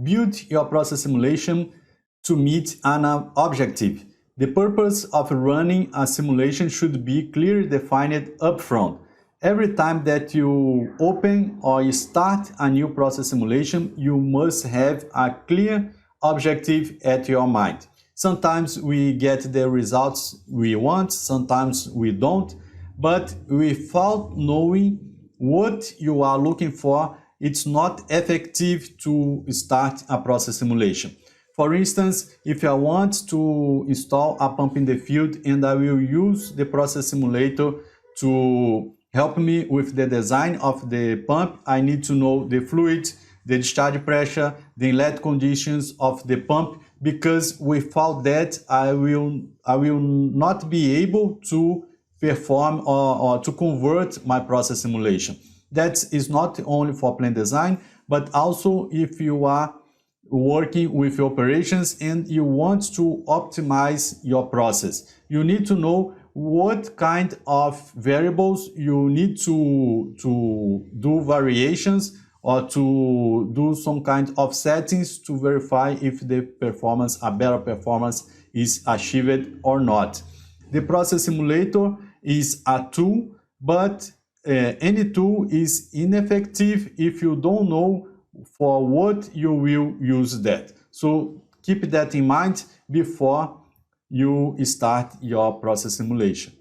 build your process simulation to meet an objective. The purpose of running a simulation should be clearly defined upfront. Every time that you open or you start a new process simulation, you must have a clear objective at your mind. Sometimes we get the results we want, sometimes we don't, but without knowing what you are looking for, it's not effective to start a process simulation. For instance, if I want to install a pump in the field and I will use the process simulator to help me with the design of the pump, I need to know the fluid, the discharge pressure, the inlet conditions of the pump, because without that I will not be able to perform or to convert my process simulation. That is not only for plant design, but also if you are working with operations and you want to optimize your process. You need to know what kind of variables you need to do variations or to do some kind of settings to verify if the performance, a better performance, is achieved or not. The process simulator is a tool, but any tool is ineffective if you don't know for what you will use that. So keep that in mind before you start your process simulation.